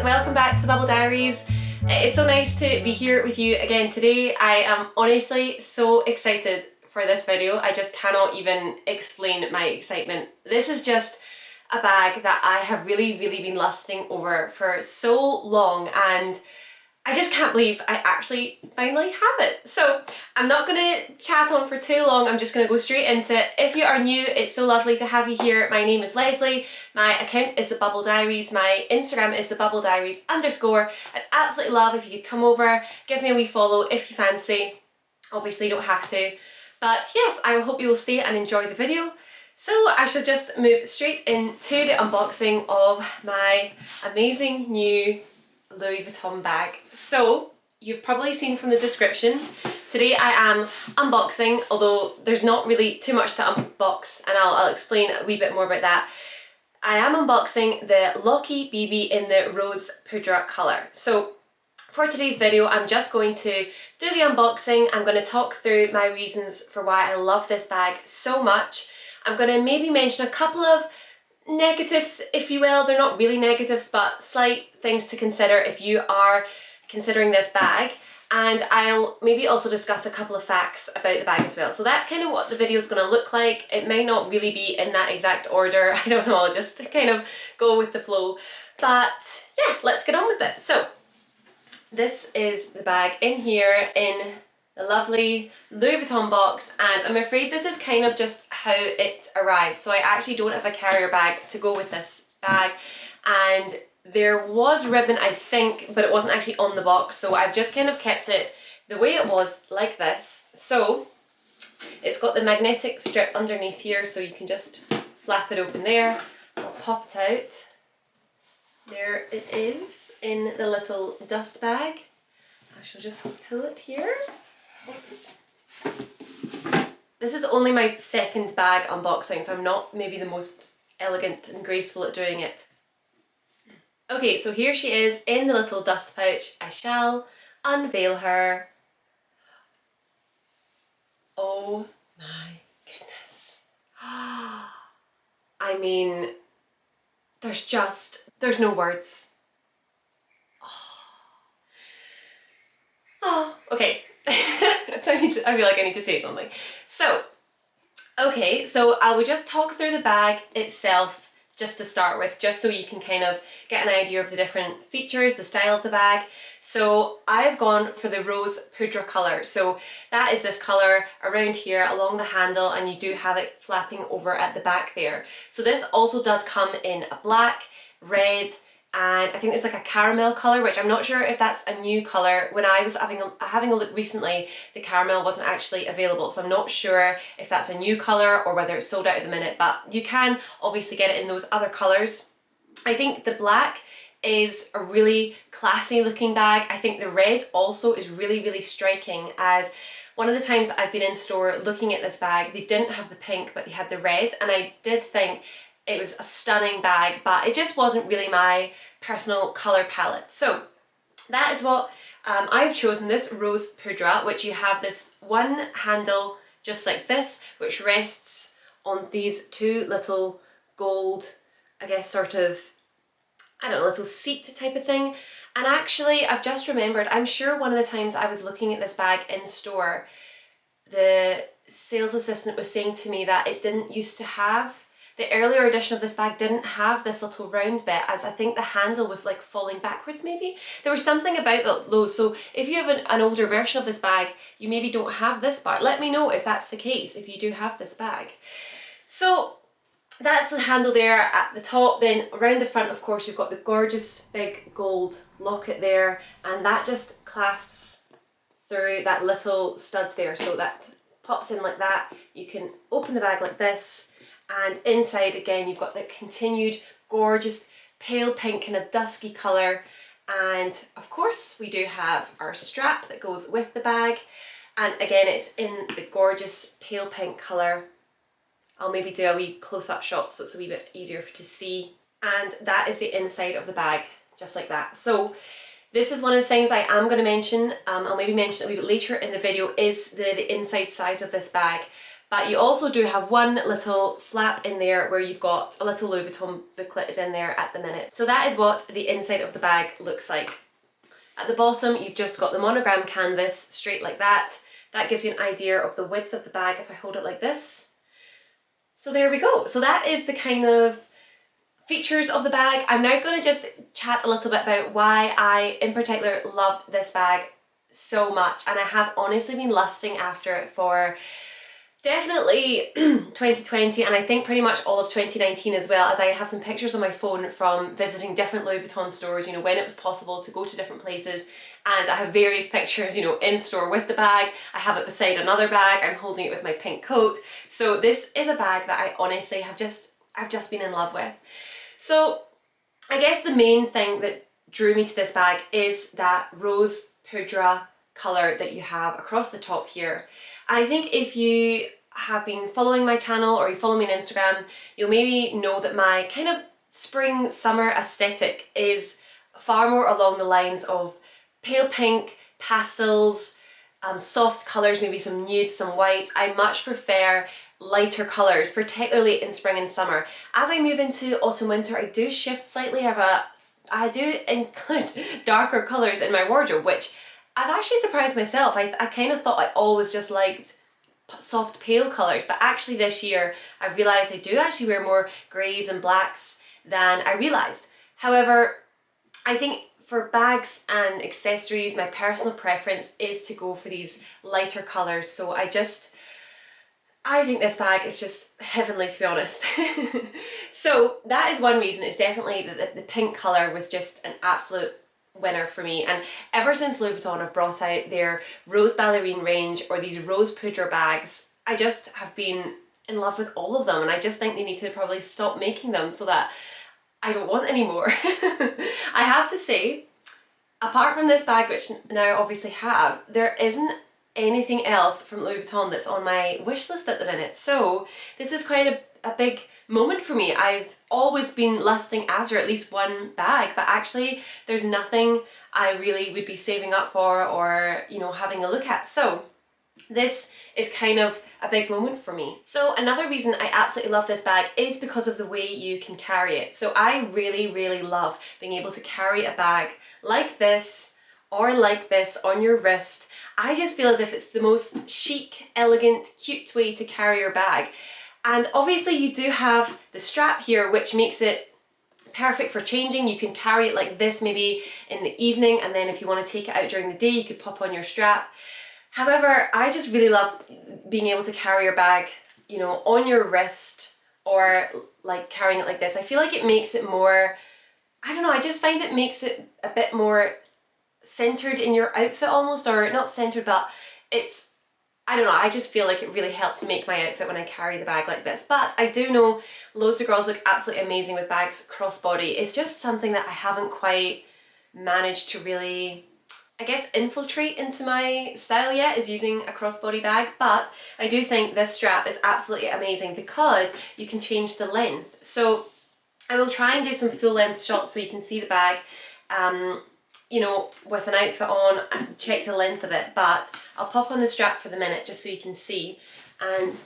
welcome back to the Bubble Diaries. It's so nice to be here with you again today. I am honestly so excited for this video. I just cannot even explain my excitement. This is just a bag that I have really been lusting over for so long, and I just can't believe I actually finally have it. So I'm not gonna chat on for too long, I'm just gonna go straight into it. If you are new, it's so lovely to have you here. My name is Lesley, my account is the Bubble Diaries, my Instagram is the Bubble Diaries _. I'd absolutely love if you could come over, give me a wee follow if you fancy. Obviously you don't have to, but yes, I hope you will stay and enjoy the video. So I shall just move straight into the unboxing of my amazing new Louis Vuitton bag. So you've probably seen from the description, today I am unboxing, although there's not really too much to unbox, and I'll explain a wee bit more about that. I am unboxing the Locky BB in the Rose Poudre colour. So for today's video, I'm just going to do the unboxing. I'm going to talk through my reasons for why I love this bag so much. I'm going to maybe mention a couple of negatives, if you will. They're not really negatives, but slight things to consider if you are considering this bag. And I'll maybe also discuss a couple of facts about the bag as well. So that's kind of what the video is going to look like. It may not really be in that exact order. I don't know, I'll just kind of go with the flow. But yeah, let's get on with it. So this is the bag in here in the lovely Louis Vuitton box, and I'm afraid this is kind of just how it arrived. So I actually don't have a carrier bag to go with this bag, and there was ribbon I think, but it wasn't actually on the box, so I've just kind of kept it the way it was, like this. So it's got the magnetic strip underneath here, so you can just flap it open there. I'll pop it out. There it is in the little dust bag. I shall just pull it here. Oops. This is only my second bag unboxing, so I'm not maybe the most elegant and graceful at doing it. Okay, so here she is in the little dust pouch. I shall unveil her. Oh my goodness. I mean, there's no words. Oh, okay. So I feel like I need to say something. So, okay, so I will just talk through the bag itself just to start with, just so you can kind of get an idea of the different features, the style of the bag. So I've gone for the Rose Poudre colour. So that is this colour around here along the handle, and you do have it flapping over at the back there. So this also does come in a black, red, and I think there's like a caramel colour, which I'm not sure if that's a new colour. When I was having a look recently, the caramel wasn't actually available, so I'm not sure if that's a new colour or whether it's sold out at the minute, but you can obviously get it in those other colours. I think the black is a really classy looking bag. I think the red also is really striking, as one of the times I've been in store looking at this bag, they didn't have the pink, but they had the red, and I did think it was a stunning bag, but it just wasn't really my personal colour palette. So that is what I've chosen, this Rose Poudre, which you have this one handle just like this, which rests on these two little gold, I guess sort of, I don't know, little seat type of thing. And actually I've just remembered, I'm sure one of the times I was looking at this bag in store, the sales assistant was saying to me that it didn't used to have, the earlier edition of this bag didn't have this little round bit, as I think the handle was like falling backwards maybe. There was something about those, so if you have an older version of this bag, you maybe don't have this part. Let me know if that's the case, if you do have this bag. So that's the handle there at the top. Then around the front, of course, you've got the gorgeous big gold locket there, and that just clasps through that little stud there, so that pops in like that. You can open the bag like this, and inside again you've got the continued gorgeous pale pink kind of dusky colour, and of course we do have our strap that goes with the bag, and again it's in the gorgeous pale pink colour. I'll maybe do a wee close-up shot so it's a wee bit easier to see, and that is the inside of the bag, just like that. So This is one of the things I am going to mention, I'll maybe mention it a wee bit later in the video, is the inside size of this bag. But you also do have one little flap in there where you've got a little Louis Vuitton booklet is in there at the minute. So that is what the inside of the bag looks like. At the bottom, you've just got the monogram canvas straight like that. That gives you an idea of the width of the bag if I hold it like this. So there we go. So that is the kind of features of the bag. I'm now going to just chat a little bit about why I in particular loved this bag so much, and I have honestly been lusting after it for definitely 2020, and I think pretty much all of 2019 as well, as I have some pictures on my phone from visiting different Louis Vuitton stores, you know, when it was possible to go to different places, and I have various pictures, you know, in store with the bag. I have it beside another bag, I'm holding it with my pink coat. So this is a bag that I honestly I've just been in love with. So I guess the main thing that drew me to this bag is that rose poudre colour that you have across the top here. And I think if you have been following my channel or you follow me on Instagram, you'll maybe know that my kind of spring summer aesthetic is far more along the lines of pale pink, pastels, soft colours, maybe some nudes, some whites. I much prefer lighter colours, particularly in spring and summer. As I move into autumn winter, I do shift slightly. I do include darker colours in my wardrobe, which I've actually surprised myself. I kind of thought I always just liked soft pale colours, but actually this year I've realised I do actually wear more greys and blacks than I realised. However, I think for bags and accessories, my personal preference is to go for these lighter colours. So I think this bag is just heavenly, to be honest. So that is one reason. It's definitely that the pink colour was just an absolute winner for me. And ever since Louis Vuitton have brought out their rose ballerine range or these rose poudre bags, I just have been in love with all of them, and I just think they need to probably stop making them so that I don't want any more. I have to say, apart from this bag, which now obviously have, there isn't anything else from Louis Vuitton that's on my wish list at the minute. So this is quite a big moment for me. I've always been lusting after at least one bag, but actually there's nothing I really would be saving up for or, you know, having a look at. So this is kind of a big moment for me. So another reason I absolutely love this bag is because of the way you can carry it. So I really, really love being able to carry a bag like this or like this on your wrist. I just feel as if it's the most chic, elegant, cute way to carry your bag. And obviously you do have the strap here, which makes it perfect for changing. You can carry it like this maybe in the evening, and then if you want to take it out during the day, you could pop on your strap. However, I just really love being able to carry your bag, you know, on your wrist or like carrying it like this. I feel like it makes it more, I don't know, I just find it makes it a bit more centered in your outfit almost, or not centered, but it's, I don't know, I just feel like it really helps make my outfit when I carry the bag like this. But I do know loads of girls look absolutely amazing with bags crossbody. It's just something that I haven't quite managed to really, I guess, infiltrate into my style yet, is using a crossbody bag. But I do think this strap is absolutely amazing because you can change the length. So I will try and do some full length shots so you can see the bag, you know, with an outfit on and check the length of it. But I'll pop on the strap for the minute just so you can see, and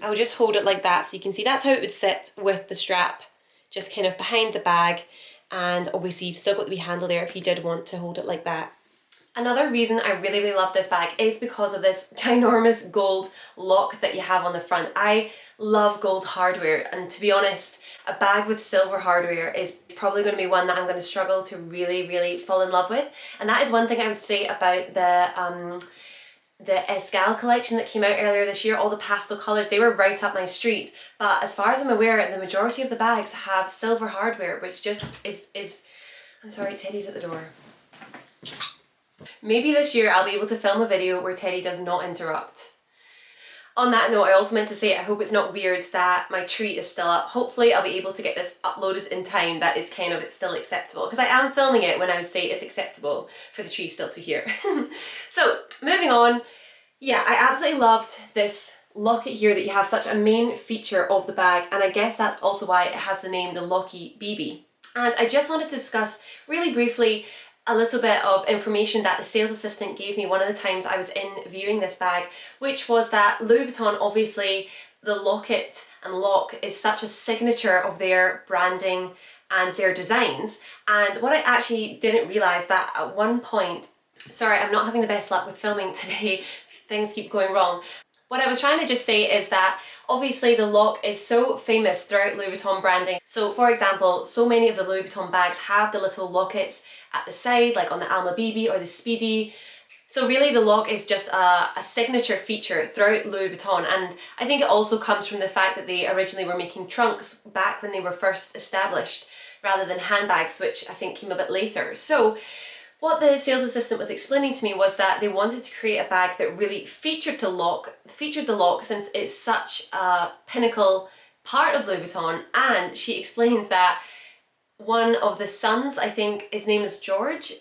I'll just hold it like that so you can see that's how it would sit with the strap just kind of behind the bag. And obviously you've still got the wee handle there if you did want to hold it like that. Another reason I really, really love this bag is because of this ginormous gold lock that you have on the front. I love gold hardware, and to be honest, a bag with silver hardware is probably going to be one that I'm going to struggle to really, really fall in love with. And that is one thing I would say about the Escal collection that came out earlier this year. All the pastel colours, they were right up my street. But as far as I'm aware, the majority of the bags have silver hardware, which just is I'm sorry, Teddy's at the door. Maybe this year I'll be able to film a video where Teddy does not interrupt. On that note, I also meant to say I hope it's not weird that my tree is still up. Hopefully I'll be able to get this uploaded in time that is kind of, it's still acceptable, because I am filming it when I would say it's acceptable for the tree still to hear. So moving on, yeah, I absolutely loved this locket here that you have, such a main feature of the bag, and I guess that's also why it has the name the Locky BB. And I just wanted to discuss really briefly a little bit of information that the sales assistant gave me one of the times I was in viewing this bag, which was that Louis Vuitton, obviously the locket and lock is such a signature of their branding and their designs. And what I actually didn't realise that at one point, sorry, I'm not having the best luck with filming today, things keep going wrong. What I was trying to just say is that obviously the lock is so famous throughout Louis Vuitton branding. So for example, so many of the Louis Vuitton bags have the little lockets at the side, like on the Alma BB or the Speedy. So really the lock is just a signature feature throughout Louis Vuitton, and I think it also comes from the fact that they originally were making trunks back when they were first established rather than handbags, which I think came a bit later. So what the sales assistant was explaining to me was that they wanted to create a bag that really featured the lock since it's such a pinnacle part of Louis Vuitton. And she explains that one of the sons, I think his name is George,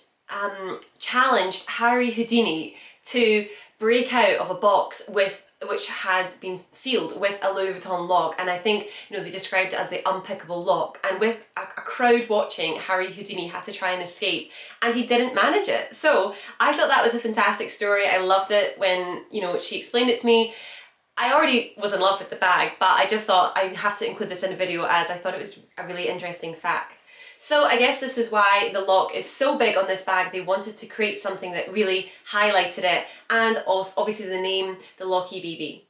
challenged Harry Houdini to break out of a box which had been sealed with a Louis Vuitton lock, and I think, you know, they described it as the unpickable lock, and with a crowd watching, Harry Houdini had to try and escape, and he didn't manage it. So I thought that was a fantastic story. I loved it when, you know, she explained it to me. I already was in love with the bag, but I just thought I have to include this in a video as I thought it was a really interesting fact. So I guess this is why the lock is so big on this bag. They wanted to create something that really highlighted it, and also obviously the name, the Locky BB.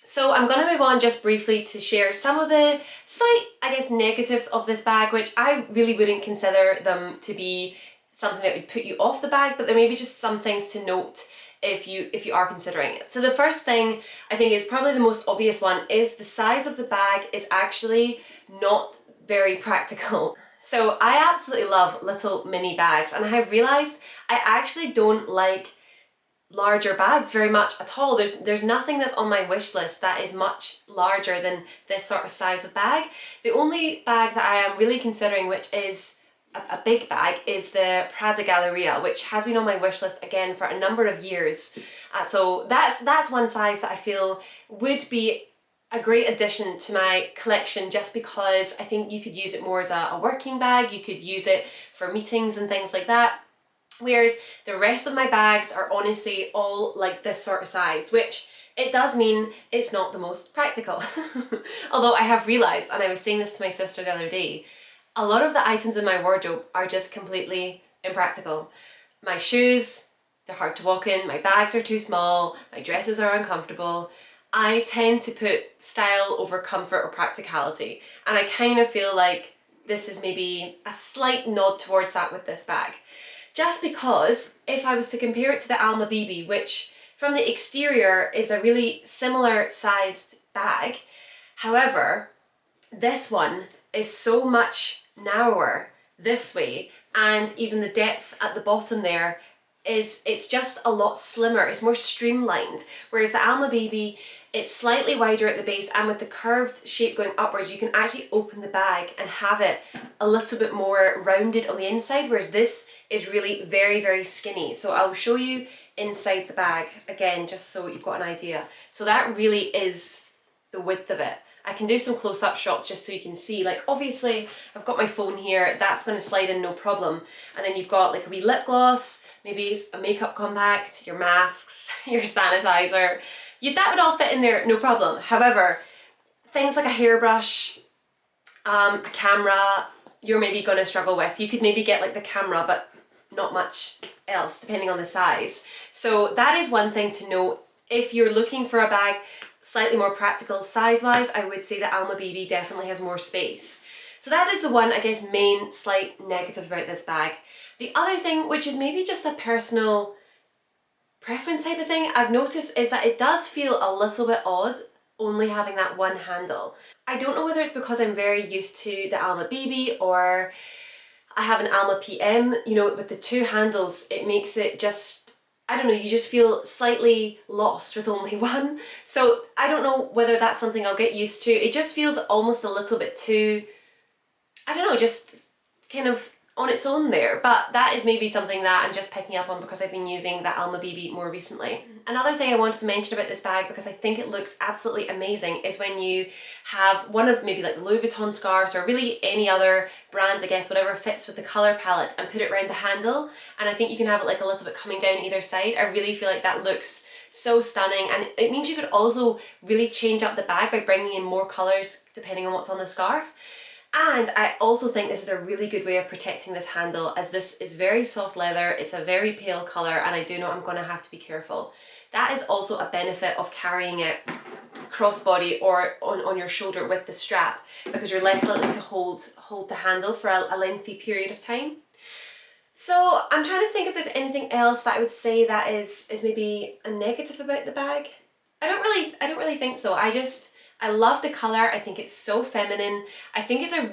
So I'm going to move on just briefly to share some of the slight, I guess, negatives of this bag, which I really wouldn't consider them to be something that would put you off the bag, but there may be just some things to note if you are considering it. So the first thing, I think is probably the most obvious one, is the size of the bag is actually not very practical. So I absolutely love little mini bags, and I have realised I actually don't like larger bags very much at all. There's nothing that's on my wish list that is much larger than this sort of size of bag. The only bag that I am really considering, which is a big bag, is the Prada Galleria, which has been on my wish list again for a number of years. So that's one size that I feel would be a great addition to my collection, just because I think you could use it more as a working bag. You could use it for meetings and things like that. Whereas the rest of my bags are honestly all like this sort of size, which it does mean it's not the most practical. Although I have realised, and I was saying this to my sister the other day, a lot of the items in my wardrobe are just completely impractical. My shoes, they're hard to walk in, my bags are too small, my dresses are uncomfortable. I tend to put style over comfort or practicality, and I kind of feel like this is maybe a slight nod towards that with this bag. Just because if I was to compare it to the Alma BB, which from the exterior is a really similar sized bag, however, this one is so much narrower this way, and even the depth at the bottom there it's just a lot slimmer, it's more streamlined, whereas the Alma BB, it's slightly wider at the base, and with the curved shape going upwards, you can actually open the bag and have it a little bit more rounded on the inside, whereas this is really very, very skinny. So I'll show you inside the bag again, just so you've got an idea. So that really is the width of it. I can do some close-up shots just so you can see, like obviously I've got my phone here, that's going to slide in no problem, and then you've got like a wee lip gloss, maybe a makeup compact, your masks, your sanitizer, that would all fit in there no problem. However, things like a hairbrush, a camera, you're maybe going to struggle with. You could maybe get like the camera, but not much else depending on the size. So that is one thing to note. If you're looking for a bag slightly more practical size-wise, I would say that Alma BB definitely has more space. So that is the one, I guess, main slight negative about this bag. The other thing, which is maybe just a personal preference type of thing, I've noticed is that it does feel a little bit odd only having that one handle. I don't know whether it's because I'm very used to the Alma BB or I have an Alma PM, you know, with the two handles, it makes it just, I don't know, you just feel slightly lost with only one. So I don't know whether that's something I'll get used to. It just feels almost a little bit too, I don't know, just kind of on its own there, but that is maybe something that I'm just picking up on because I've been using the Alma BB more recently. Another thing I wanted to mention about this bag, because I think it looks absolutely amazing, is when you have one of maybe like the Louis Vuitton scarves, or really any other brand, I guess, whatever fits with the colour palette, and put it around the handle. And I think you can have it like a little bit coming down either side. I really feel like that looks so stunning, and it means you could also really change up the bag by bringing in more colours depending on what's on the scarf. And I also think this is a really good way of protecting this handle, as this is very soft leather, it's a very pale colour, and I do know I'm going to have to be careful. That is also a benefit of carrying it crossbody or on your shoulder with the strap, because you're less likely to hold the handle for a lengthy period of time. So I'm trying to think if there's anything else that I would say that is maybe a negative about the bag. I don't really think so. I love the colour. I think it's so feminine. I think it's a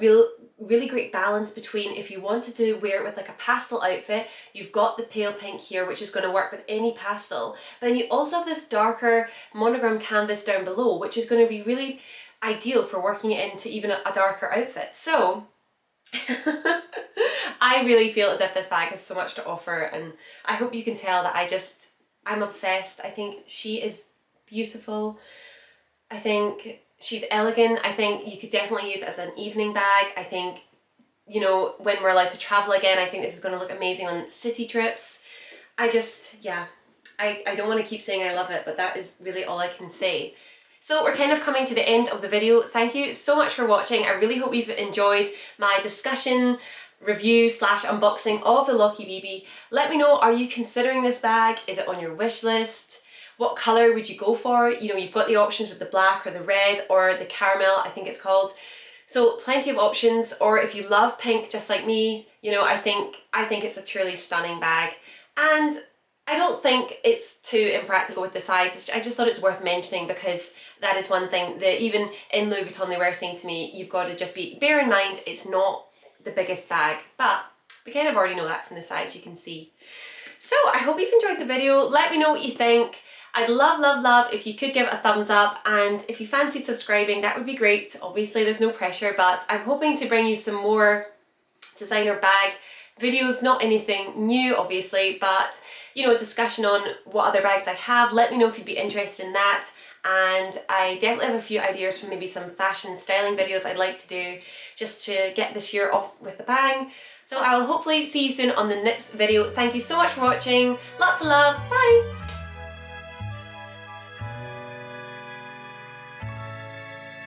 really great balance between, if you wanted to wear it with like a pastel outfit, you've got the pale pink here, which is going to work with any pastel. But then you also have this darker monogram canvas down below, which is going to be really ideal for working it into even a darker outfit. So I really feel as if this bag has so much to offer, and I hope you can tell that I'm obsessed. I think she is beautiful. I think she's elegant. I think you could definitely use it as an evening bag. I think, you know, when we're allowed to travel again, I think this is going to look amazing on city trips. I don't want to keep saying I love it, but that is really all I can say. So we're kind of coming to the end of the video. Thank you so much for watching. I really hope you've enjoyed my discussion, review / unboxing of the Locky BB. Let me know, are you considering this bag? Is it on your wish list? What colour would you go for? You know, you've got the options with the black or the red or the caramel, I think it's called. So plenty of options. Or if you love pink just like me, you know, I think it's a truly stunning bag. And I don't think it's too impractical with the size. I just thought it's worth mentioning, because that is one thing that even in Louis Vuitton they were saying to me, you've got to just bear in mind it's not the biggest bag, but we kind of already know that from the size, you can see. So I hope you've enjoyed the video. Let me know what you think. I'd love if you could give it a thumbs up, and if you fancied subscribing, that would be great. Obviously there's no pressure, but I'm hoping to bring you some more designer bag videos, not anything new obviously, but you know, a discussion on what other bags I have. Let me know if you'd be interested in that. And I definitely have a few ideas for maybe some fashion styling videos I'd like to do, just to get this year off with a bang. So I will hopefully see you soon on the next video. Thank you so much for watching. Lots of love. Bye.